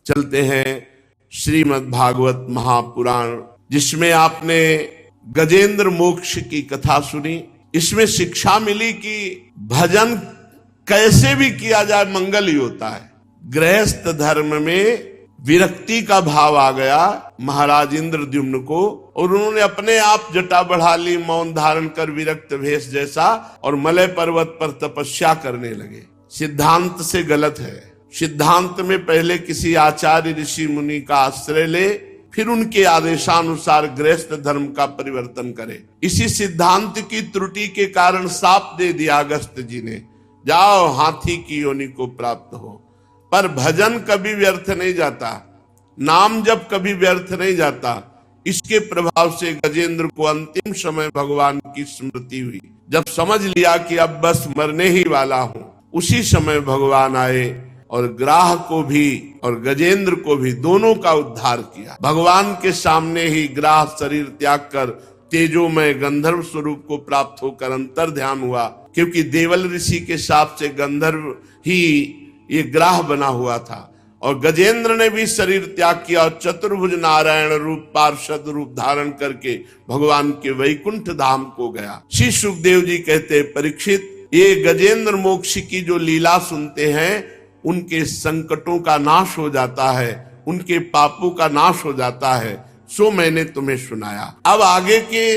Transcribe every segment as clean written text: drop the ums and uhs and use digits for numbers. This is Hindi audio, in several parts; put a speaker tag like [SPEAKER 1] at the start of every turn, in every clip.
[SPEAKER 1] चलते हैं श्रीमद् भागवत महापुराण, जिसमें आपने गजेंद्र मोक्ष की कथा सुनी। इसमें शिक्षा मिली कि भजन कैसे भी किया जाए मंगल ही होता है। गृहस्थ धर्म में विरक्ति का भाव आ गया महाराज इंद्रद्युम्न को, और उन्होंने अपने आप जटा बढ़ा ली, मौन धारण कर विरक्त भेष जैसा, और मलय पर्वत पर तपस्या करने लगे। सिद्धांत से गलत है। सिद्धांत में पहले किसी आचार्य ऋषि मुनि का आश्रय ले, फिर उनके आदेशानुसार गृहस्थ धर्म का परिवर्तन करे। इसी सिद्धांत की त्रुटि के कारण शाप दे दिया अगस्त्य जी ने, जाओ हाथी की योनि को प्राप्त हो। पर भजन कभी व्यर्थ नहीं जाता, नाम जब कभी व्यर्थ नहीं जाता। इसके प्रभाव से गजेंद्र को अंतिम समय भगवान की स्मृति हुई। जब समझ लिया कि अब बस मरने ही वाला हूं, उसी समय भगवान आए और ग्राह को भी और गजेंद्र को भी, दोनों का उद्धार किया। भगवान के सामने ही ग्राह शरीर त्याग कर तेजोमय गंधर्व स्वरूप को प्राप्त होकर अंतर ध्यान हुआ, क्योंकि देवल ऋषि के शाप से गंधर्व ही ये ग्राह बना हुआ था। और गजेंद्र ने भी शरीर त्याग किया और चतुर्भुज नारायण रूप पार्षद रूप धारण करके भगवान के वैकुंठ धाम को गया। श्री सुखदेव जी कहते, परीक्षित, ये गजेंद्र मोक्ष की जो लीला सुनते हैं, उनके संकटों का नाश हो जाता है, उनके पापों का नाश हो जाता है। सो मैंने तुम्हें सुनाया। अब आगे के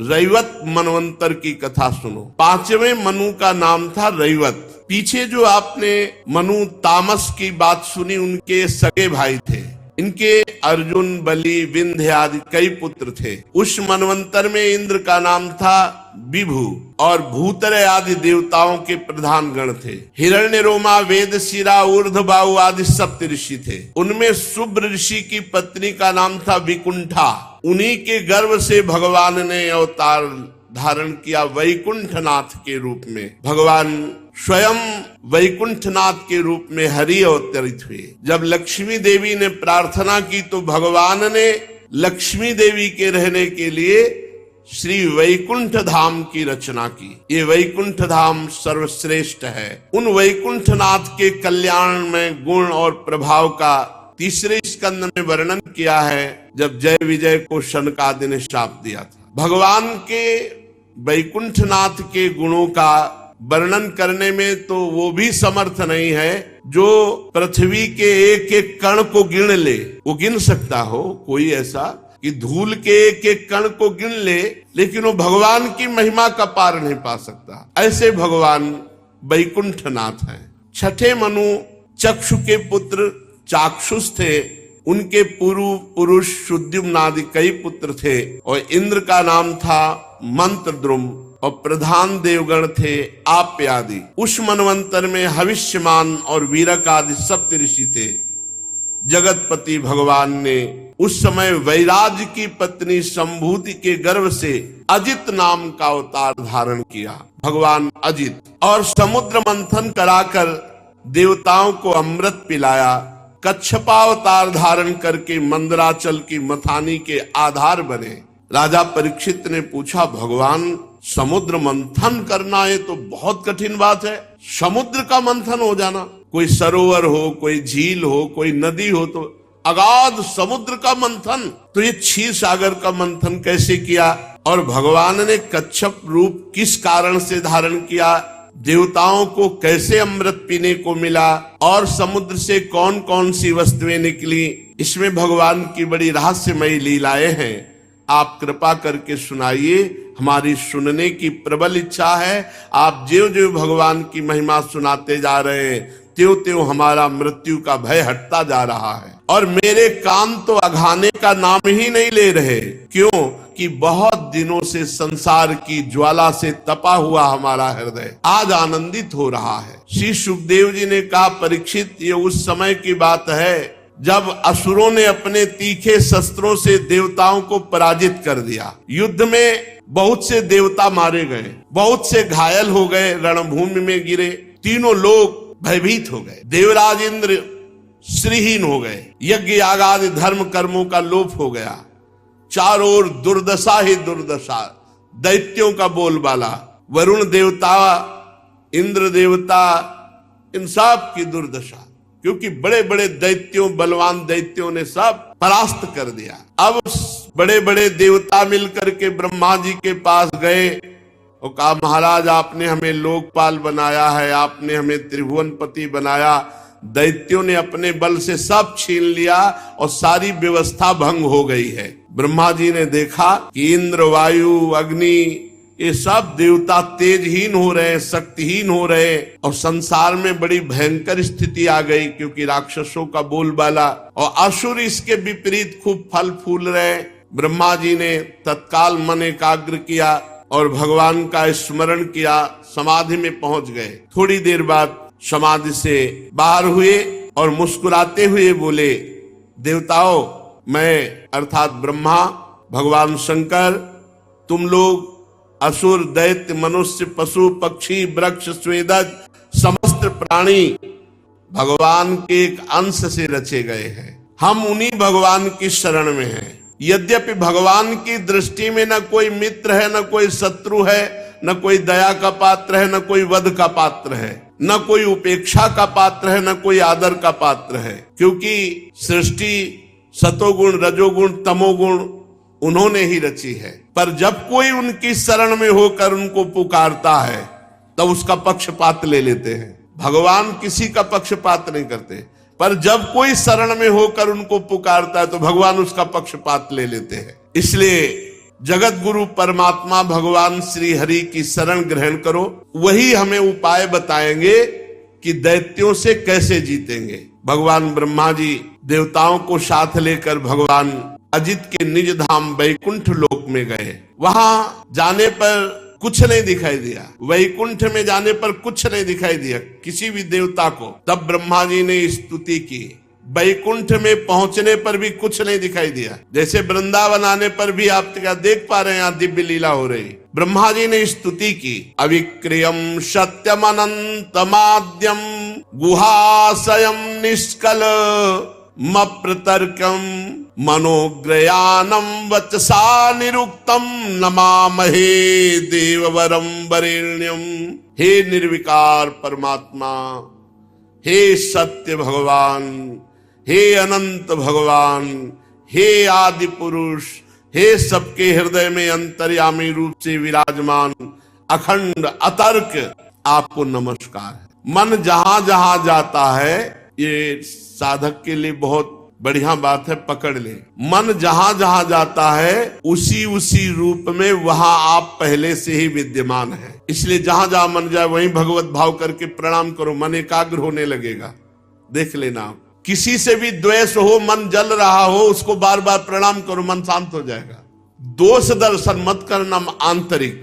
[SPEAKER 1] रैवत मनवंतर की कथा सुनो। 5वें मनु का नाम था रैवत। पीछे जो आपने मनु तामस की बात सुनी, उनके सगे भाई थे। इनके अर्जुन, बलि, विंध्य आदि कई पुत्र थे। उस मनवंतर में इंद्र का नाम था विभु, और भूतरे आदि देवताओं के प्रधान गण थे। हिरण्यरोमा, वेदशिरा, ऊर्ध्वबाहु आदि सप्त ऋषि थे। उनमें शुभ्र ऋषि की पत्नी का नाम था विकुंठा। उन्हीं के गर्भ से भगवान ने अवतार धारण किया वैकुंठनाथ के रूप में। भगवान स्वयं वैकुंठनाथ के रूप में हरि अवतरित हुए। जब लक्ष्मी देवी ने प्रार्थना की तो भगवान ने लक्ष्मी देवी के रहने के लिए श्री वैकुंठ धाम की रचना की। ये वैकुंठ धाम सर्वश्रेष्ठ है। उन वैकुंठनाथ के कल्याण में गुण और प्रभाव का 3रे स्कंद में वर्णन किया है, जब जय विजय को शनकादि ने शाप दिया था। भगवान के वैकुंठनाथ के गुणों का वर्णन करने में तो वो भी समर्थ नहीं है जो पृथ्वी के एक एक कण को गिन ले। वो गिन सकता हो कोई ऐसा कि धूल के एक एक कण को गिन ले, लेकिन वो भगवान की महिमा का पार नहीं पा सकता। ऐसे भगवान वैकुंठनाथ हैं। 6ठे मनु चक्षु के पुत्र चाक्षुष थे। उनके पूर्व पुरुष शुद्युम्न आदि कई पुत्र थे, और इंद्र का नाम था मंत्रद्रुम, और प्रधान देवगण थे आप्य आदि। उस मनवंतर में हविष्यमान और वीरक आदि सप्त ऋषि थे। जगतपति भगवान ने उस समय वैराज की पत्नी संभूति के गर्भ से अजित नाम का अवतार धारण किया, भगवान अजित, और समुद्र मंथन कराकर देवताओं को अमृत पिलाया। कच्छपावतार धारण करके मंदराचल की मथानी के आधार बने। राजा परीक्षित ने पूछा, भगवान समुद्र मंथन करना ये तो बहुत कठिन बात है। समुद्र का मंथन हो जाना, कोई सरोवर हो, कोई झील हो, कोई नदी हो, तो अगाध समुद्र का मंथन, तो ये क्षीर सागर का मंथन कैसे किया? और भगवान ने कच्छप रूप किस कारण से धारण किया? देवताओं को कैसे अमृत पीने को मिला? और समुद्र से कौन कौन सी वस्तुएं निकली? इसमें भगवान की बड़ी रहस्यमयी लीलाएं हैं। आप कृपा करके सुनाइए, हमारी सुनने की प्रबल इच्छा है। आप ज्यों ज्यों भगवान की महिमा सुनाते जा रहे हैं, त्यों त्यों हमारा मृत्यु का भय हटता जा रहा है। और मेरे कान तो अघाने का नाम ही नहीं ले रहे। क्यों? कि बहुत दिनों से संसार की ज्वाला से तपा हुआ हमारा हृदय आज आनंदित हो रहा है। श्री सुखदेव जी ने कहा, परीक्षित, ये उस समय की बात है जब असुरों ने अपने तीखे शस्त्रों से देवताओं को पराजित कर दिया। युद्ध में बहुत से देवता मारे गए, बहुत से घायल हो गए, रणभूमि में गिरे। तीनों लोग भयभीत हो गए। देवराज इंद्र श्रीहीन हो गए। यज्ञ याग आदि धर्म कर्मों का लोप हो गया। चारों ओर दुर्दशा ही दुर्दशा, दैत्यों का बोलबाला। वरुण देवता, इंद्र देवता, इन सब की दुर्दशा। क्योंकि बड़े बड़े दैत्यों, बलवान दैत्यों ने सब परास्त कर दिया। अब बड़े बड़े देवता मिलकर के ब्रह्मा जी के पास गए और कहा, महाराज आपने हमें लोकपाल बनाया है, आपने हमें त्रिभुवनपति बनाया, दैत्यों ने अपने बल से सब छीन लिया और सारी व्यवस्था भंग हो गई है। ब्रह्मा जी ने देखा कि इंद्र, वायु, अग्नि, ये सब देवता तेजहीन हो रहे हैं, शक्तिहीन हो रहे हैं और संसार में बड़ी भयंकर स्थिति आ गई, क्योंकि राक्षसों का बोलबाला और असुर इसके विपरीत खूब फल फूल रहे। ब्रह्मा जी ने तत्काल मन एकाग्र किया और भगवान का स्मरण किया, समाधि में पहुंच गए। थोड़ी देर बाद समाधि से बाहर हुए और मुस्कुराते हुए बोले, देवताओं, मैं अर्थात ब्रह्मा, भगवान शंकर, तुम लोग असुर, दैत्य, मनुष्य, पशु, पक्षी, वृक्ष, स्वेदज, समस्त प्राणी भगवान के एक अंश से रचे गए हैं। हम उन्हीं भगवान की शरण में हैं। यद्यपि भगवान की दृष्टि में न कोई मित्र है, न कोई शत्रु है, न कोई दया का पात्र है, न कोई वध का पात्र है, न कोई उपेक्षा का पात्र है, न कोई आदर का पात्र है, क्योंकि सृष्टि सतोगुण, रजोगुण, तमोगुण उन्होंने ही रची है। पर जब कोई उनकी शरण में होकर उनको पुकारता है तब उसका पक्षपात ले लेते हैं। भगवान किसी का पक्षपात नहीं करते, पर जब कोई शरण में होकर उनको पुकारता है तो भगवान उसका पक्षपात ले लेते हैं। इसलिए जगत गुरु परमात्मा भगवान श्री हरि की शरण ग्रहण करो, वही हमें उपाय बताएंगे कि दैत्यों से कैसे जीतेंगे। भगवान ब्रह्मा जी देवताओं को साथ लेकर भगवान अजित के निज धाम वैकुंठ लोक में गए। वहां जाने पर कुछ नहीं दिखाई दिया, वैकुंठ में जाने पर कुछ नहीं दिखाई दिया किसी भी देवता को। तब ब्रह्मा जी ने स्तुति की। वैकुंठ में पहुंचने पर भी कुछ नहीं दिखाई दिया। जैसे वृंदावन आने पर भी आप क्या देख पा रहे हैं, यहाँ दिव्य लीला हो रही। ब्रह्मा जी ने स्तुति की, अविक्रियम सत्यम अनंतमाद्यम गुहाशयम निष्कल मप्रतर्कम मनोग्रयानम वचसा निरुक्तम नमामहे देववरम वरेण्यम। हे निर्विकार परमात्मा, हे सत्य भगवान, हे अनंत भगवान, हे आदि पुरुष, हे सबके हृदय में अंतर्यामी रूप से विराजमान अखंड अतर्क, आपको नमस्कार है। मन जहां जहां जाता है, ये साधक के लिए बहुत बढ़िया बात है, पकड़ ले। मन जहां जहां जाता है उसी उसी रूप में वहां आप पहले से ही विद्यमान है। इसलिए जहां जहां मन जाए वहीं भगवत भाव करके प्रणाम करो, मन एकाग्र होने लगेगा। देख लेना, किसी से भी द्वेष हो, मन जल रहा हो, उसको बार बार प्रणाम करो, मन शांत हो जाएगा। दोष दर्शन मत करना आंतरिक।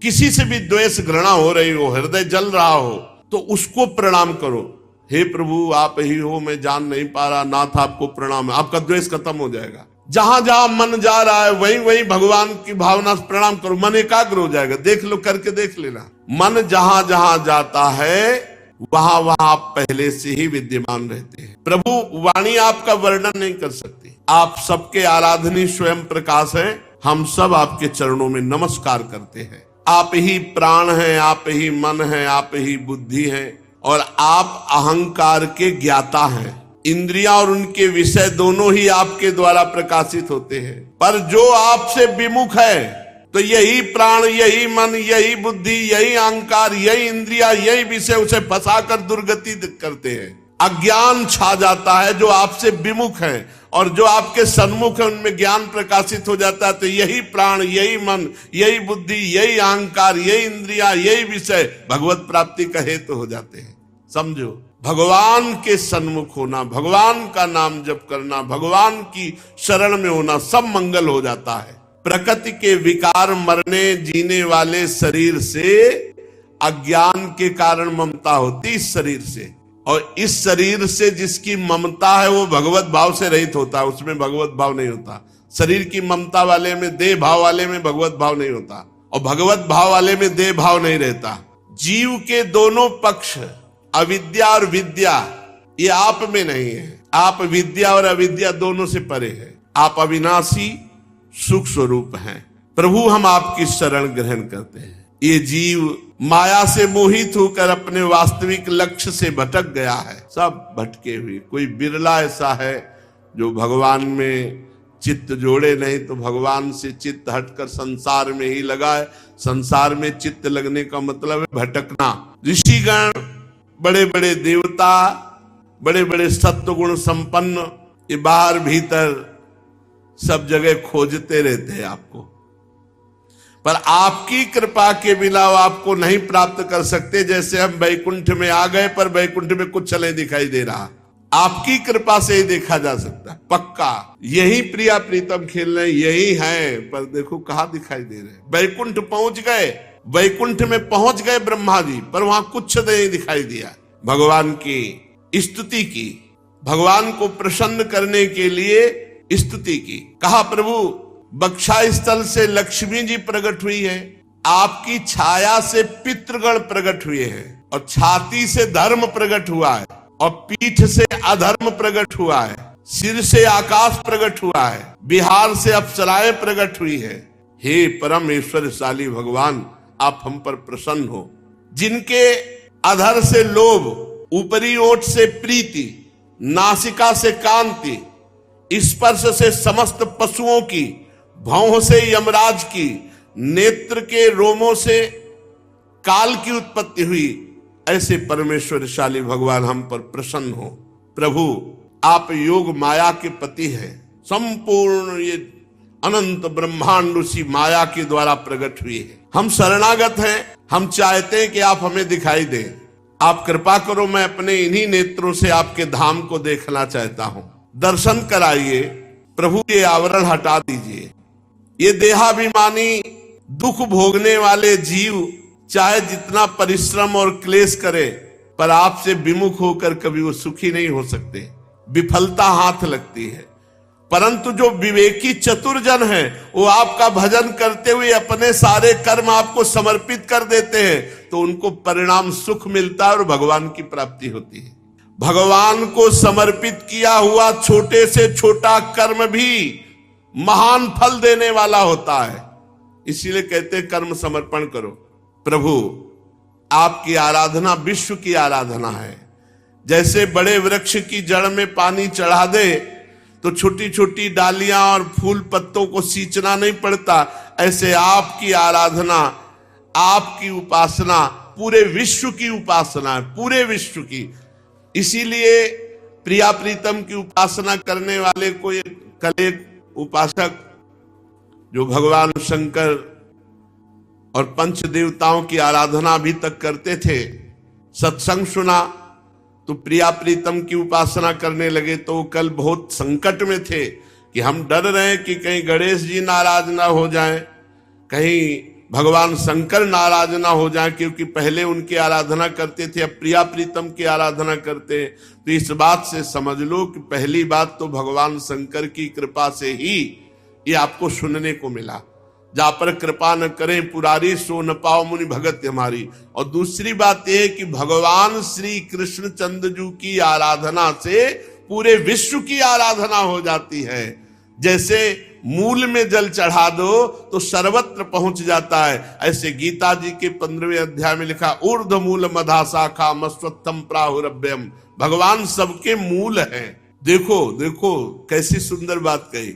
[SPEAKER 1] किसी से भी द्वेष घृणा हो रही हो, हृदय जल रहा हो, तो उसको प्रणाम करो। हे प्रभु आप ही हो, मैं जान नहीं पा रहा, नाथ आपको प्रणाम है। आपका द्वेष खत्म हो जाएगा। जहां जहां मन जा रहा है वहीं वहीं भगवान की भावना से प्रणाम करो, मन एकाग्र हो जाएगा। देख लो, करके देख लेना। मन जहां जहां जाता है वहां वहां आप पहले से ही विद्यमान रहते हैं। प्रभु वाणी आपका वर्णन नहीं कर सकती। आप सबके आराधनीय स्वयं प्रकाश है। हम सब आपके चरणों में नमस्कार करते हैं। आप ही प्राण हैं, आप ही मन है, आप ही बुद्धि है और आप अहंकार के ज्ञाता हैं। इंद्रियां और उनके विषय दोनों ही आपके द्वारा प्रकाशित होते हैं। पर जो आपसे विमुख है तो यही प्राण, यही मन, यही बुद्धि, यही अहंकार, यही इंद्रिया, यही विषय उसे फंसाकर दुर्गति करते हैं। अज्ञान छा जाता है जो आपसे विमुख है, और जो आपके सन्मुख है उनमें ज्ञान प्रकाशित हो जाता है। तो यही प्राण, यही मन, यही बुद्धि, यही अहंकार, यही इंद्रिया, यही विषय भगवत प्राप्ति का हेतु हो जाते हैं। समझो, भगवान के सन्मुख होना, भगवान का नाम जप करना, भगवान की शरण में होना, सब मंगल हो जाता है। प्रकृति के विकार मरने जीने वाले शरीर से अज्ञान के कारण ममता होती, इस शरीर से। और इस शरीर से जिसकी ममता है वो भगवत भाव से रहित होता है, उसमें भगवत भाव नहीं होता। शरीर की ममता वाले में, देह भाव वाले में भगवत भाव नहीं होता, और भगवत भाव वाले में देह भाव नहीं रहता। जीव के दोनों पक्ष, अविद्या और विद्या, ये आप में नहीं है। आप विद्या और अविद्या दोनों से परे है। आप अविनाशी सुख स्वरूप हैं। प्रभु हम आपकी शरण ग्रहण करते हैं। ये जीव माया से मोहित होकर अपने वास्तविक लक्ष्य से भटक गया है। सब भटके हुए, कोई बिरला ऐसा है जो भगवान में चित्त जोड़े नहीं, तो भगवान से चित्त हटकर संसार में ही लगा है। संसार में चित्त लगने का मतलब है भटकना। ऋषिगण, बड़े बड़े देवता, बड़े बड़े सत्वगुण संपन्न, ये बाहर भीतर सब जगह खोजते रहते हैं आपको, पर आपकी कृपा के बिना वो आपको नहीं प्राप्त कर सकते। जैसे हम वैकुंठ में आ गए पर वैकुंठ में कुछ नहीं दिखाई दे रहा, आपकी कृपा से ही देखा जा सकता है पक्का। यही प्रिया प्रीतम खेल रहे, यही है, पर देखो कहां दिखाई दे रहे। वैकुंठ पहुंच गए, वैकुंठ में पहुंच गए ब्रह्मा जी, पर वहां कुछ नहीं दिखाई दिया। भगवान की स्तुति की, भगवान को प्रसन्न करने के लिए स्तुति की। कहा प्रभु बक्षा स्थल से लक्ष्मी जी प्रकट हुई है, आपकी छाया से पितृगण प्रकट हुए हैं, और छाती से धर्म प्रकट हुआ है, और पीठ से अधर्म प्रकट हुआ है, सिर से आकाश प्रकट हुआ है, बिहार से अप्सराएं प्रकट हुई है। हे परमेश्वरशाली भगवान, आप हम पर प्रसन्न हो। जिनके अधर से लोभ, ऊपरी ओठ से प्रीति, नासिका से कांति, स्पर्श से समस्त पशुओं की, भौं से यमराज की, नेत्र के रोमों से काल की उत्पत्ति हुई, ऐसे परमेश्वरशाली भगवान हम पर प्रसन्न हो। प्रभु आप योग माया के पति हैं, संपूर्ण ये अनंत ब्रह्मांड उसी माया के द्वारा प्रकट हुए हैं। हम शरणागत हैं, हम चाहते हैं कि आप हमें दिखाई दें। आप कृपा करो, मैं अपने इन्हीं नेत्रों से आपके धाम को देखना चाहता हूं। दर्शन कराइए प्रभु, ये आवरण हटा दीजिए। ये देहाभिमानी दुख भोगने वाले जीव चाहे जितना परिश्रम और क्लेश करे, पर आपसे विमुख होकर कभी वो सुखी नहीं हो सकते, विफलता हाथ लगती है। परंतु जो विवेकी चतुर जन है, वो आपका भजन करते हुए अपने सारे कर्म आपको समर्पित कर देते हैं, तो उनको परिणाम सुख मिलता है और भगवान की प्राप्ति होती है। भगवान को समर्पित किया हुआ छोटे से छोटा कर्म भी महान फल देने वाला होता है। इसीलिए कहते हैं कर्म समर्पण करो। प्रभु आपकी आराधना विश्व की आराधना है। जैसे बड़े वृक्ष की जड़ में पानी चढ़ा दे तो छोटी छोटी डालियां और फूल पत्तों को सींचना नहीं पड़ता, ऐसे आपकी आराधना, आपकी उपासना पूरे विश्व की उपासना है, पूरे विश्व की। इसीलिए प्रिया प्रीतम की उपासना करने वाले को कल एक उपासक जो भगवान शंकर और पंच देवताओं की आराधना अभी तक करते थे, सत्संग सुना तो प्रिया प्रीतम की उपासना करने लगे। तो कल बहुत संकट में थे कि हम डर रहे हैं कि कहीं गणेश जी नाराज ना हो जाएं, कहीं भगवान शंकर नाराज ना हो जाएं, क्योंकि पहले उनकी आराधना करते थे, अब प्रिया प्रीतम की आराधना करते। तो इस बात से समझ लो कि पहली बात तो भगवान शंकर की कृपा से ही ये आपको सुनने को मिला। जा पर कृपा न करें पुरारी, सो न पाओ मुनि भगत हमारी। और दूसरी बात यह है कि भगवान श्री कृष्ण चंद्र जी की आराधना से पूरे विश्व की आराधना हो जाती है। जैसे मूल में जल चढ़ा दो तो सर्वत्र पहुंच जाता है, ऐसे गीता जी के 15वें अध्याय में लिखा ऊर्ध मूल मधा शाखा मस्वत्थम प्राहुरभ्यम। भगवान सबके मूल हैं। देखो देखो कैसी सुंदर बात कही।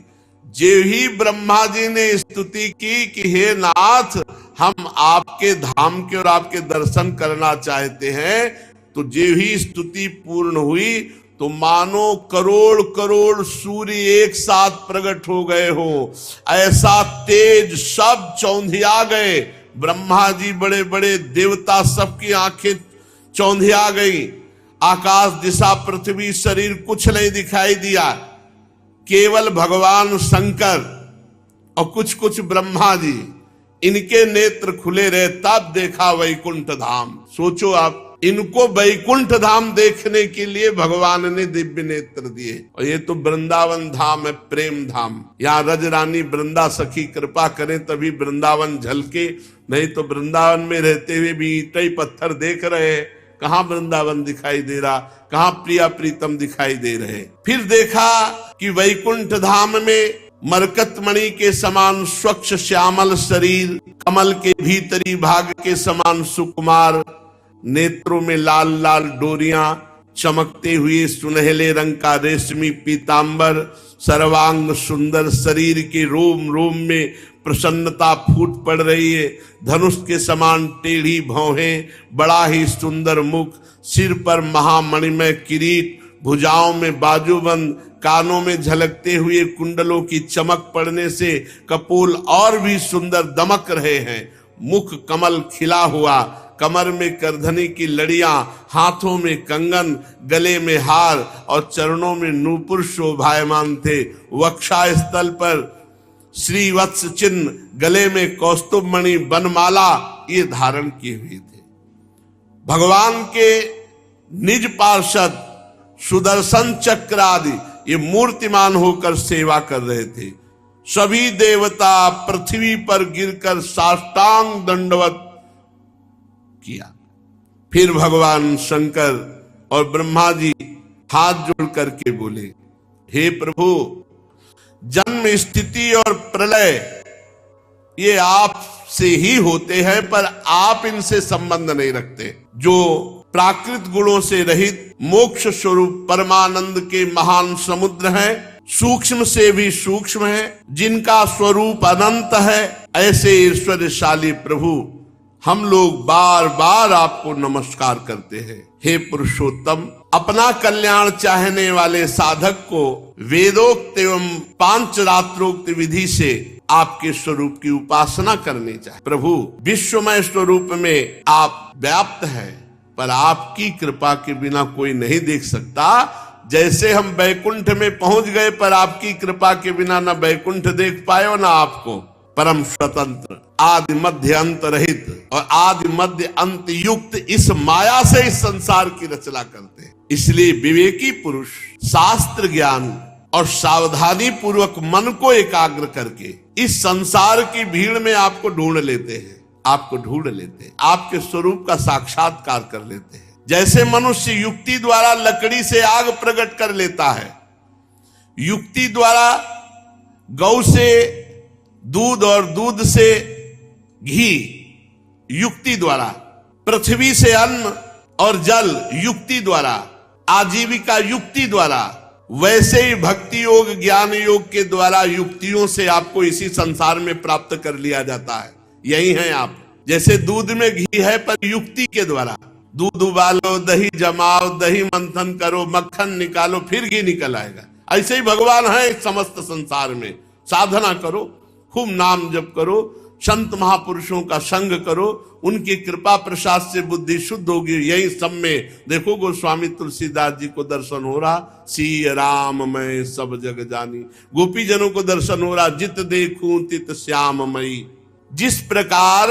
[SPEAKER 1] जे ही ब्रह्मा जी ने स्तुति की कि हे नाथ, हम आपके धाम के और आपके दर्शन करना चाहते हैं, तो जे ही स्तुति पूर्ण हुई तो मानो करोड़ करोड़ सूर्य एक साथ प्रकट हो गए हो। ऐसा तेज सब चौंधिया गए। ब्रह्मा जी, बड़े बड़े देवता, सबकी आंखें चौंधिया गई। आकाश, दिशा, पृथ्वी, शरीर कुछ नहीं दिखाई दिया, केवल भगवान शंकर और कुछ कुछ ब्रह्मा जी, इनके नेत्र खुले रहे। तब देखा वैकुंठ धाम। सोचो आप, इनको वैकुंठ धाम देखने के लिए भगवान ने दिव्य नेत्र दिए। और ये तो वृंदावन धाम है, प्रेम धाम। यहाँ रज रानी वृंदा सखी कृपा करें तभी वृंदावन झलके, नहीं तो वृंदावन में रहते हुए भी ईंटें पत्थर देख रहे हैं, कहां वृंदावन दिखाई दे रहा, कहां प्रिया प्रीतम दिखाई दे रहे। फिर देखा कि वैकुंठ धाम में मरकतमणि के समान स्वच्छ श्यामल शरीर, कमल के भीतरी भाग के समान सुकुमार, नेत्रों में लाल लाल डोरियां, चमकते हुए सुनहले रंग का रेशमी पीतांबर, सर्वांग सुंदर, शरीर के रोम रोम में प्रसन्नता फूट पड़ रही है। धनुष के समान टेढ़ी भौहें, बड़ा ही सुंदर मुख, सिर पर महामणिमय किरीट, भुजाओं में बाजूबंद, कानों में झलकते हुए कुंडलों की चमक पड़ने से कपोल और भी सुंदर दमक रहे हैं। मुख कमल खिला हुआ, कमर में करधनी की लड़ियां, हाथों में कंगन, गले में हार और चरणों में नूपुर शोभायमान थे। वक्षा स्थल पर श्रीवत्स चिन्ह, गले में कौस्तुभ मणि बनमाला ये धारण किए हुए थे। भगवान के निज पार्षद सुदर्शन चक्र आदि ये मूर्तिमान होकर सेवा कर रहे थे। सभी देवता पृथ्वी पर गिरकर साष्टांग दंडवत किया। फिर भगवान शंकर और ब्रह्मा जी हाथ जोड़ करके बोले, हे प्रभु, जन्म, स्थिति और प्रलय ये आपसे ही होते हैं, पर आप इनसे संबंध नहीं रखते। जो प्राकृत गुणों से रहित मोक्ष स्वरूप परमानंद के महान समुद्र हैं, सूक्ष्म से भी सूक्ष्म है, जिनका स्वरूप अनंत है, ऐसे ईश्वरशाली प्रभु हम लोग बार बार आपको नमस्कार करते हैं। हे पुरुषोत्तम, अपना कल्याण चाहने वाले साधक को वेदोक्त एवं पांच रात्रोक्त विधि से आपके स्वरूप की उपासना करनी चाहिए। प्रभु, विश्वमय स्वरूप में आप व्याप्त हैं, पर आपकी कृपा के बिना कोई नहीं देख सकता। जैसे हम बैकुंठ में पहुंच गए, पर आपकी कृपा के बिना न बैकुंठ देख पाए और न आपको। परम स्वतंत्र, आदि मध्य अंत रहित और आदि मध्य अंत युक्त इस माया से इस संसार की रचना करते हैं। इसलिए विवेकी पुरुष शास्त्र ज्ञान और सावधानी पूर्वक मन को एकाग्र करके इस संसार की भीड़ में आपको ढूंढ लेते हैं, आपको ढूंढ लेते हैं, आपके स्वरूप का साक्षात्कार कर लेते हैं। जैसे मनुष्य युक्ति द्वारा लकड़ी से आग प्रकट कर लेता है, युक्ति द्वारा गौ से दूध और दूध से घी, युक्ति द्वारा पृथ्वी से अन्न और जल, युक्ति द्वारा आजीविका, युक्ति द्वारा, वैसे ही भक्ति योग ज्ञान योग के द्वारा युक्तियों से आपको इसी संसार में प्राप्त कर लिया जाता है। यही है आप। जैसे दूध में घी है, पर युक्ति के द्वारा दूध उबालो, दही जमाओ, दही मंथन करो, मक्खन निकालो, फिर घी निकल आएगा। ऐसे ही भगवान है समस्त संसार में। साधना करो, खूब नाम जप करो, संत महापुरुषों का संग करो, उनकी कृपा प्रसाद से बुद्धि शुद्ध होगी। यही सब में देखो, गोस्वामी तुलसीदास जी को दर्शन हो रहा, सी राम मैं सब जग जानी। गोपीजनों को दर्शन हो रहा, जित देखूं तित श्याम मई। जिस प्रकार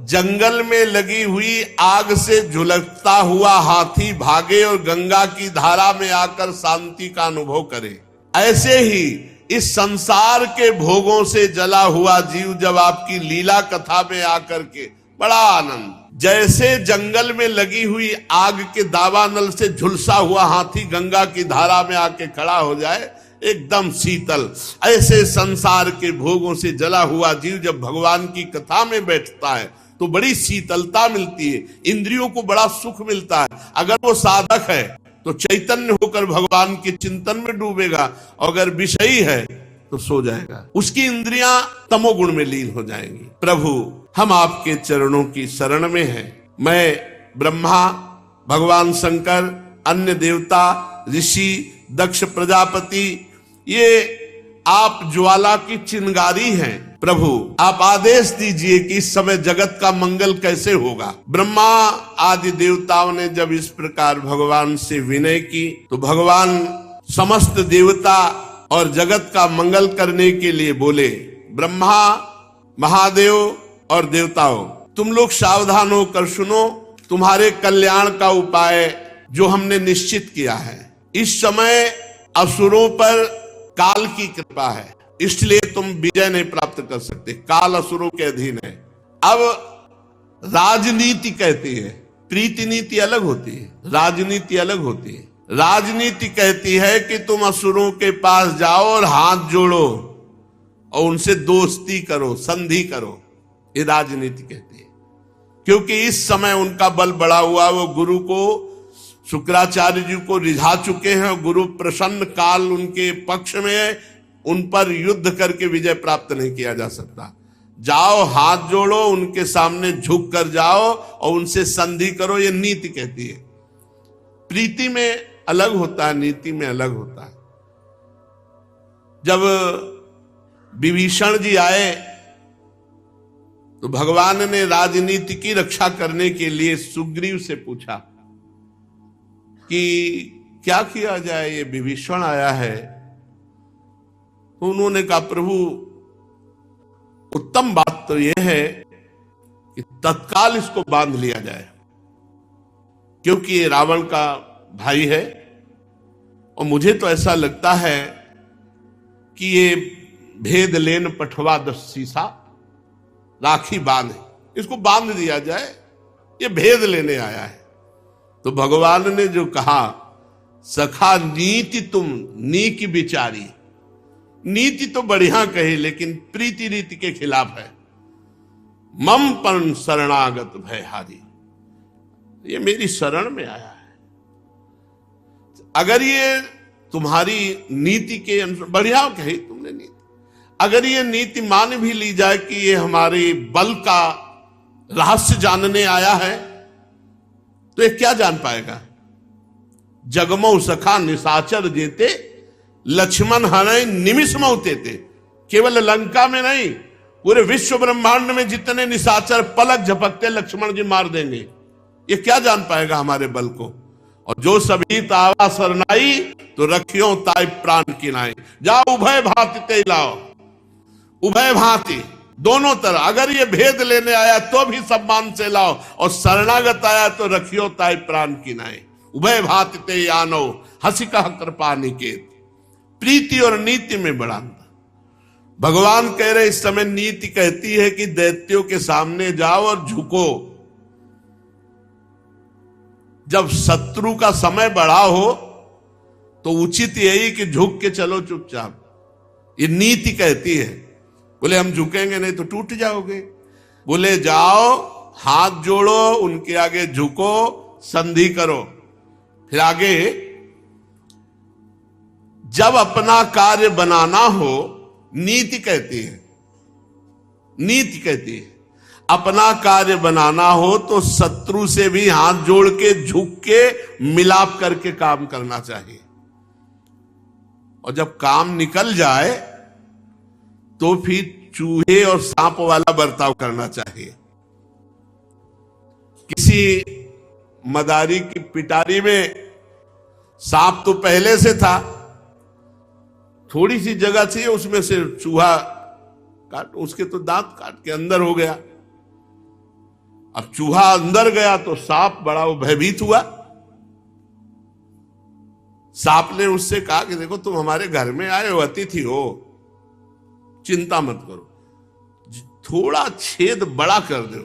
[SPEAKER 1] जंगल में लगी हुई आग से झुलसता हुआ हाथी भागे और गंगा की धारा में आकर शांति का अनुभव करे, ऐसे ही इस संसार के भोगों से जला हुआ जीव जब आपकी लीला कथा में आकर के बड़ा आनंद, जैसे जंगल में लगी हुई आग के दावानल से झुलसा हुआ हाथी गंगा की धारा में आके खड़ा हो जाए, एकदम शीतल, ऐसे संसार के भोगों से जला हुआ जीव जब भगवान की कथा में बैठता है तो बड़ी शीतलता मिलती है, इंद्रियों को बड़ा सुख मिलता है। अगर वो साधक है तो चैतन्य होकर भगवान के चिंतन में डूबेगा, और अगर विषयी है तो सो जाएगा, उसकी इंद्रियां तमोगुण में लीन हो जाएंगी। प्रभु, हम आपके चरणों की शरण में हैं। मैं, ब्रह्मा, भगवान शंकर, अन्य देवता, ऋषि, दक्ष प्रजापति, ये आप ज्वाला की चिंगारी हैं। प्रभु, आप आदेश दीजिए कि इस समय जगत का मंगल कैसे होगा। ब्रह्मा आदि देवताओं ने जब इस प्रकार भगवान से विनय की तो भगवान समस्त देवता और जगत का मंगल करने के लिए बोले, ब्रह्मा, महादेव और देवताओं, तुम लोग सावधान होकर सुनो, तुम्हारे कल्याण का उपाय जो हमने निश्चित किया है। इस समय असुरों पर काल की कृपा है, इसलिए तुम विजय नहीं प्राप्त कर सकते। काल असुरों के अधीन है। अब राजनीति कहती है, प्रीति नीति अलग होती है, राजनीति अलग होती है। राजनीति कहती है कि तुम असुरों के पास जाओ और हाथ जोड़ो, और उनसे दोस्ती करो, संधि करो, ये राजनीति कहती है। क्योंकि इस समय उनका बल बढ़ा हुआ, वो गुरु को, शुक्राचार्य जी को रिझा चुके हैं। गुरु प्रसन्न, काल उनके पक्ष में है, उन पर युद्ध करके विजय प्राप्त नहीं किया जा सकता। जाओ, हाथ जोड़ो, उनके सामने झुक कर जाओ और उनसे संधि करो, ये नीति कहती है। प्रीति में अलग होता है, नीति में अलग होता है। जब विभीषण जी आए तो भगवान ने राजनीति की रक्षा करने के लिए सुग्रीव से पूछा कि क्या किया जाए, ये विभीषण आया है। तो उन्होंने कहा, प्रभु उत्तम बात तो यह है कि तत्काल इसको बांध लिया जाए, क्योंकि ये रावण का भाई है और मुझे तो ऐसा लगता है कि ये भेद लेन पठवा 10 सीसा राखी बांध, इसको बांध दिया जाए, ये भेद लेने आया है। तो भगवान ने जो कहा, सखा नीति तुम नीक विचारी, नीति तो बढ़िया कही लेकिन प्रीति रीति के खिलाफ है। मम पण शरणागत भयहारी, ये मेरी शरण में आया है। अगर ये तुम्हारी नीति के अनुसार, बढ़िया कही तुमने नीति, अगर ये नीति मान भी ली जाए कि ये हमारे बल का रहस्य जानने आया है, तो ये क्या जान पाएगा। जगमो सखा निशाचर जेते, लक्ष्मण हरे निमिष मौते थे। केवल लंका में नहीं, पूरे विश्व ब्रह्मांड में जितने निशाचर पलक झपकते लक्ष्मण जी मार देंगे। ये क्या जान पाएगा हमारे बल को। और जो सभी तावा सरनाई, तो रखियो ताई प्राण किनाई। जाओ उभय भांति ते लाओ, उभय भांति दोनों तरह। अगर ये भेद लेने आया तो भी सम्मान से लाओ, और शरणागत आया तो रखियो ताई प्राण किनाई। उभय भांति ते आनो, हंसी का कृपा निकेत। प्रीति और नीति में बड़ा अंतर। भगवान कह रहे इस समय नीति कहती है कि दैत्यों के सामने जाओ और झुको। जब शत्रु का समय बढ़ा हो तो उचित यही कि झुक के चलो चुपचाप, ये नीति कहती है। बोले हम झुकेंगे नहीं तो टूट जाओगे। बोले जाओ, हाथ जोड़ो, उनके आगे झुको, संधि करो। फिर आगे, जब अपना कार्य बनाना हो, नीति कहती है, नीति कहती है अपना कार्य बनाना हो तो शत्रु से भी हाथ जोड़ के, झुक के, मिलाप करके काम करना चाहिए। और जब काम निकल जाए तो फिर चूहे और सांप वाला बर्ताव करना चाहिए। किसी मदारी की पिटारी में सांप तो पहले से था, थोड़ी सी जगह चाहिए, उसमें से चूहा काट, उसके तो दांत काट के अंदर हो गया। अब चूहा अंदर गया तो सांप बड़ा भयभीत हुआ। सांप ने उससे कहा कि देखो तुम हमारे घर में आए हो, अतिथि हो, चिंता मत करो, थोड़ा छेद बड़ा कर दो,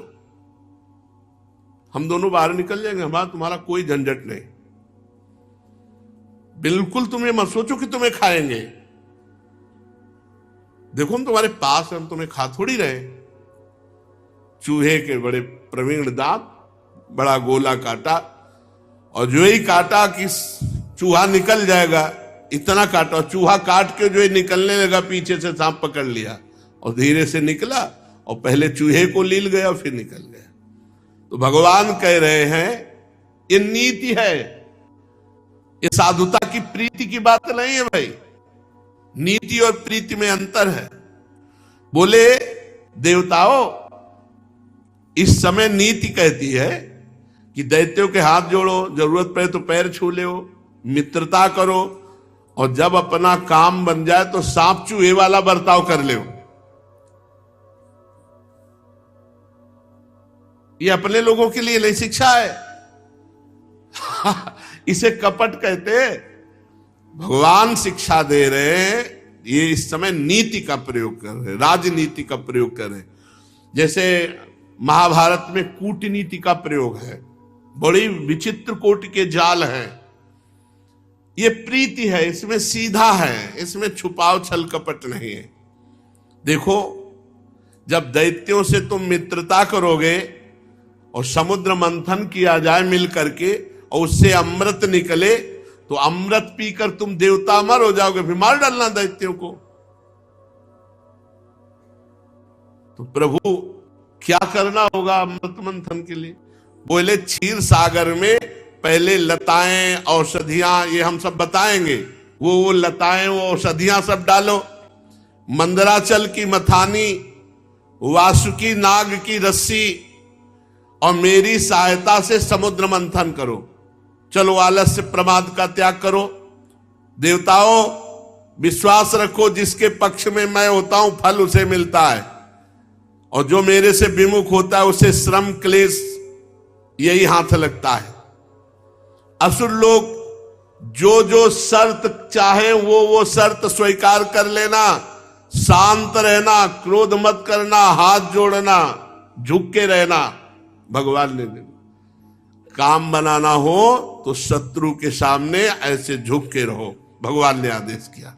[SPEAKER 1] हम दोनों बाहर निकल जाएंगे, हमारा तुम्हारा कोई झंझट नहीं। बिल्कुल तुम ये मत सोचो कि तुम्हें खाएंगे, देखो हम तुम्हारे पास, हम तुम्हें खा थोड़ी रहे। चूहे के बड़े प्रवीण दांत, बड़ा गोला काटा, और जो ही काटा कि चूहा निकल जाएगा, इतना काटा, चूहा काट के जो ही निकलने लगा, पीछे से सांप पकड़ लिया और धीरे से निकला, और पहले चूहे को लील गया फिर निकल गया। तो भगवान कह रहे हैं ये नीति है, ये साधुता की प्रीति की बात नहीं है भाई। नीति और प्रीति में अंतर है। बोले देवताओं, इस समय नीति कहती है कि दैत्यों के हाथ जोड़ो, जरूरत पड़े तो पैर छू लो, मित्रता करो, और जब अपना काम बन जाए तो सांप चूहे वाला बर्ताव कर लो। ये अपने लोगों के लिए नहीं शिक्षा है। इसे कपट कहते। भगवान शिक्षा दे रहे हैं, ये इस समय नीति का प्रयोग कर रहे हैं, राजनीति का प्रयोग कर रहे हैं। जैसे महाभारत में कूटनीति का प्रयोग है, बड़ी विचित्र कोटि के जाल हैं। ये प्रीति है, इसमें सीधा है, इसमें छुपाव छल कपट नहीं है। देखो, जब दैत्यों से तुम मित्रता करोगे और समुद्र मंथन किया जाए मिल करके और उससे अमृत निकले, तो अमृत पीकर तुम देवता अमर हो जाओगे, फिर मार डालना दैत्यों को। तो प्रभु क्या करना होगा अमृत मंथन के लिए? बोले क्षीर सागर में पहले लताएं औषधियां, ये हम सब बताएंगे, वो लताएं वो औषधियां सब डालो, मंदराचल की मथानी, वासुकी नाग की रस्सी और मेरी सहायता से समुद्र मंथन करो। चलो आलस्य प्रमाद का त्याग करो। देवताओं विश्वास रखो, जिसके पक्ष में मैं होता हूं फल उसे मिलता है, और जो मेरे से विमुख होता है उसे श्रम क्लेश यही हाथ लगता है। असुर लोग जो जो शर्त चाहे वो शर्त स्वीकार कर लेना, शांत रहना, क्रोध मत करना, हाथ जोड़ना, झुक के रहना। भगवान ने काम बनाना हो तो शत्रु के सामने ऐसे झुक के रहो, भगवान ने आदेश किया।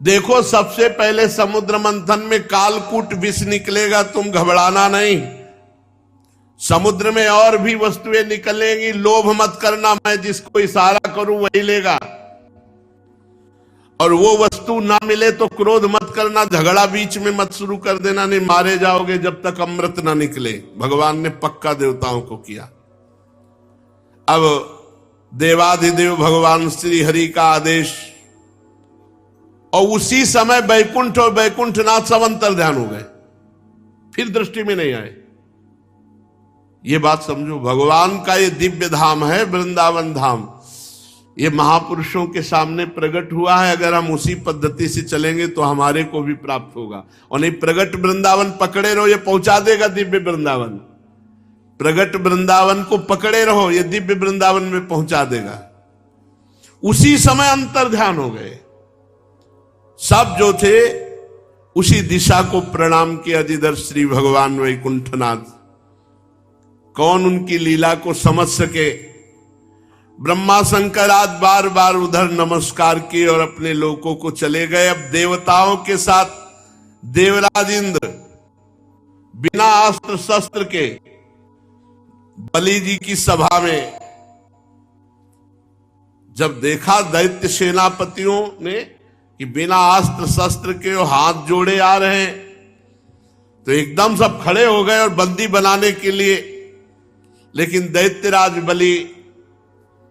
[SPEAKER 1] देखो, सबसे पहले समुद्र मंथन में कालकूट विष निकलेगा, तुम घबराना नहीं। समुद्र में और भी वस्तुएं निकलेंगी, लोभ मत करना, मैं जिसको इशारा करूं वही लेगा। और वो वस्तु ना मिले तो क्रोध मत करना, झगड़ा बीच में मत शुरू कर देना, नहीं मारे जाओगे जब तक अमृत ना निकले। भगवान ने पक्का देवताओं को किया। अब देवाधिदेव भगवान श्री हरि का आदेश, और उसी समय बैकुंठ और बैकुंठनाथ सब अंतर ध्यान हो गए, फिर दृष्टि में नहीं आए। ये बात समझो, भगवान का ये दिव्य धाम है वृंदावन धाम, ये महापुरुषों के सामने प्रकट हुआ है। अगर हम उसी पद्धति से चलेंगे तो हमारे को भी प्राप्त होगा। और नहीं, प्रगट वृंदावन पकड़े रहो, ये पहुंचा देगा दिव्य वृंदावन। प्रगट वृंदावन को पकड़े रहो, ये दिव्य वृंदावन में पहुंचा देगा। उसी समय अंतर ध्यान हो गए, सब जो थे उसी दिशा को प्रणाम किया जिधर श्री भगवान वैकुंठनाथ। कौन उनकी लीला को समझ सके? ब्रह्मा शंकर आज बार बार उधर नमस्कार किए और अपने लोकों को चले गए। अब देवताओं के साथ देवराज इंद्र बिना अस्त्र शस्त्र के बलि जी की सभा में जब देखा दैत्य सेनापतियों ने कि बिना अस्त्र शस्त्र के वो हाथ जोड़े आ रहे हैं, तो एकदम सब खड़े हो गए और बंदी बनाने के लिए। लेकिन दैत्यराज बलि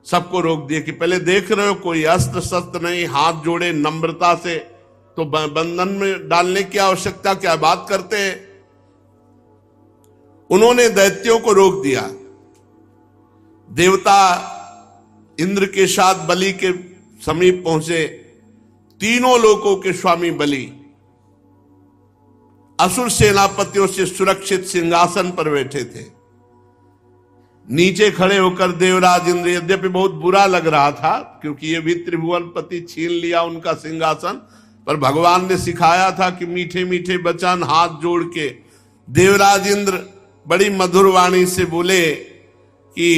[SPEAKER 1] सबको रोक दिया कि पहले देख रहे हो कोई अस्त्र शस्त्र नहीं, हाथ जोड़े नम्रता से, तो बंधन में डालने की आवश्यकता, क्या बात करते हैं। उन्होंने दैत्यों को रोक दिया। देवता इंद्र के साथ बलि के समीप पहुंचे। तीनों लोकों के स्वामी बलि असुर सेनापतियों से सुरक्षित सिंहासन पर बैठे थे। नीचे खड़े होकर देवराज इंद्र, यद्यपि बहुत बुरा लग रहा था क्योंकि ये भी त्रिभुवनपति छीन लिया उनका सिंहासन, पर भगवान ने सिखाया था कि मीठे मीठे वचन हाथ जोड़ के देवराज इंद्र बड़ी मधुर वाणी से बोले कि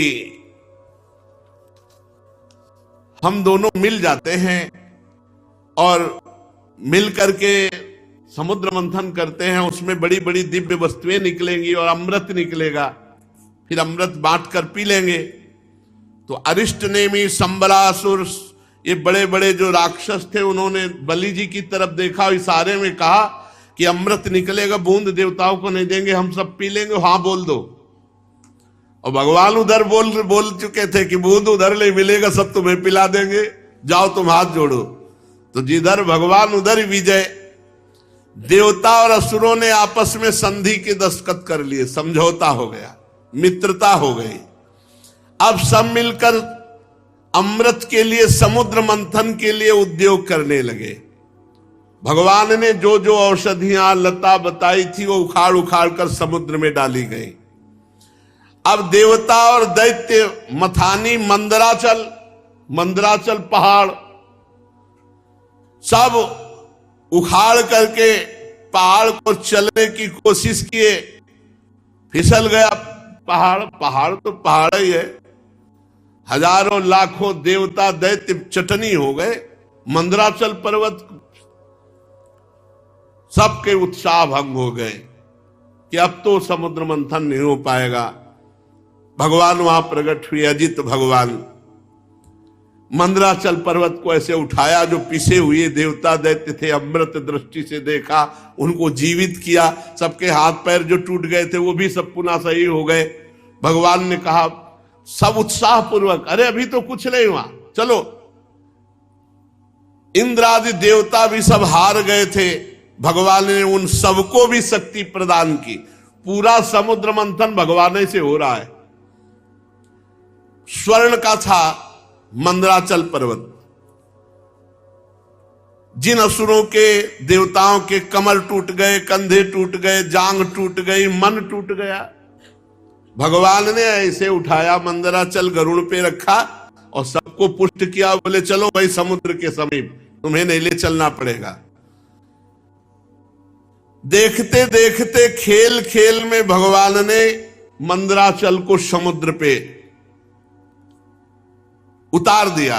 [SPEAKER 1] हम दोनों मिल जाते हैं और मिल करके समुद्र मंथन करते हैं, उसमें बड़ी बड़ी दिव्य वस्तुएं निकलेंगी और अमृत निकलेगा, फिर अमृत बांट कर पी लेंगे। तो अरिष्ट नेमी, संबरासुर, ये बड़े बड़े जो राक्षस थे, उन्होंने बलि जी की तरफ देखा, इशारे में कहा कि अमृत निकलेगा, बूंद देवताओं को नहीं देंगे, हम सब पी लेंगे, हाँ बोल दो। और भगवान उधर बोल चुके थे कि बूंद उधर नहीं मिलेगा, सब तुम्हें पिला देंगे, जाओ तुम हाथ जोड़ो। तो जिधर भगवान उधर ही विजय। देवता और असुरों ने आपस में संधि के दस्तखत कर लिए, समझौता हो गया, मित्रता हो गई। अब सब मिलकर अमृत के लिए, समुद्र मंथन के लिए उद्योग करने लगे। भगवान ने जो जो औषधियां लता बताई थी वो उखाड़ उखाड़ कर समुद्र में डाली गई। अब देवता और दैत्य मथानी, मंदराचल पहाड़ सब उखाड़ करके पहाड़ को चलने की कोशिश किए, फिसल गया पहाड़ तो पहाड़ ही है। हजारों लाखों देवता दैत्य चटनी हो गए। मंदराचल पर्वत सबके उत्साह भंग हो गए कि अब तो समुद्र मंथन नहीं हो पाएगा। भगवान वहां प्रकट हुए, अजित भगवान। मंदराचल पर्वत को ऐसे उठाया, जो पिसे हुए देवता दैत्य थे, अमृत दृष्टि से देखा, उनको जीवित किया। सबके हाथ पैर जो टूट गए थे वो भी सब पुनः सही हो गए। भगवान ने कहा सब उत्साह पूर्वक, अरे अभी तो कुछ नहीं हुआ, चलो। इंद्र आदि देवता भी सब हार गए थे। भगवान ने उन सबको भी शक्ति प्रदान की। पूरा समुद्र मंथन भगवान से हो रहा है। स्वर्ण का था मंदराचल पर्वत। जिन असुरों के, देवताओं के कमर टूट गए, कंधे टूट गए, जांग टूट गई, मन टूट गया, भगवान ने ऐसे उठाया, मंदराचल गरुड़ पे रखा और सबको पुष्ट किया। बोले चलो भाई समुद्र के समीप, तुम्हें नहीं ले चलना पड़ेगा। देखते देखते खेल खेल में भगवान ने मंदराचल को समुद्र पे उतार दिया।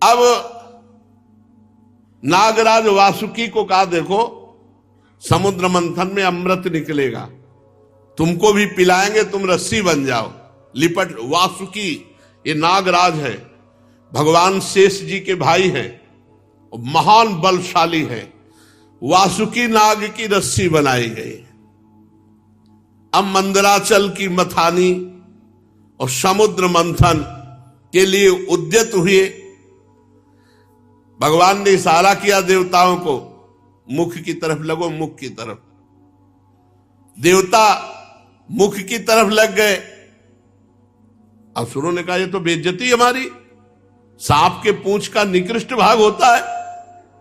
[SPEAKER 1] अब नागराज वासुकी को कहा, देखो समुद्र मंथन में अमृत निकलेगा, तुमको भी पिलाएंगे, तुम रस्सी बन जाओ, लिपट। वासुकी ये नागराज है, भगवान शेष जी के भाई हैं, महान बलशाली है। वासुकी नाग की रस्सी बनाई गई। अब मंदराचल की मथानी और समुद्र मंथन के लिए उद्यत हुए। भगवान ने इशारा किया देवताओं को, मुख की तरफ लगो, मुख की तरफ। देवता मुख की तरफ लग गए। असुरों ने कहा ये तो बेइज्जती हमारी, सांप के पूंछ का निकृष्ट भाग होता है,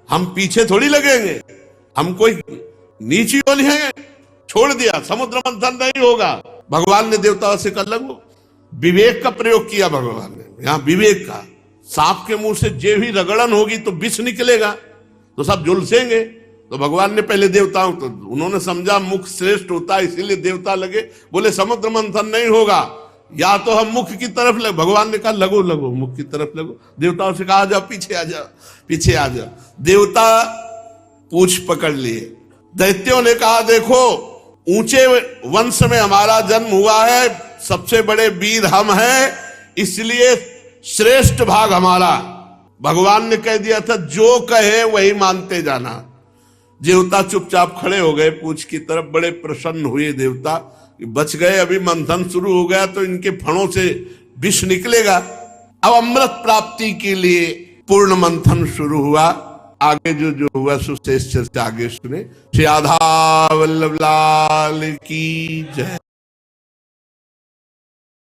[SPEAKER 1] हम पीछे थोड़ी लगेंगे, हम कोई नीची ओली है। छोड़ दिया, समुद्र मंथन नहीं होगा। भगवान ने देवताओं से कर लगो, विवेक का प्रयोग किया भगवान ने, यहां विवेक का। सांप के मुंह से जे भी रगड़न होगी तो विष निकलेगा, तो सब झुलसेंगे। तो भगवान ने पहले देवताओं, तो उन्होंने समझा मुख श्रेष्ठ होता है, इसीलिए देवता लगे। बोले समुद्र मंथन नहीं होगा, या तो हम मुख की तरफ लगे। भगवान ने कहा लगो लगो, मुख की तरफ लगो। देवताओं से कहा जाओ पीछे आ जाओ, पीछे आ जाओ। देवता पूंछ पकड़ लिए। दैत्यों ने कहा देखो, ऊंचे वंश में हमारा जन्म हुआ है, सबसे बड़े वीर हम हैं, इसलिए श्रेष्ठ भाग हमारा। भगवान ने कह दिया था जो कहे वही मानते जाना। देवता चुपचाप खड़े हो गए पूंछ की तरफ। बड़े प्रसन्न हुए देवता, बच गए। अभी मंथन शुरू हो गया तो इनके फणों से विष निकलेगा। अब अमृत प्राप्ति के लिए पूर्ण मंथन शुरू हुआ। आगे जो हुआ सुशेष चर्चा आगे सुने। श्री राधा वल्लभ लाल की जय।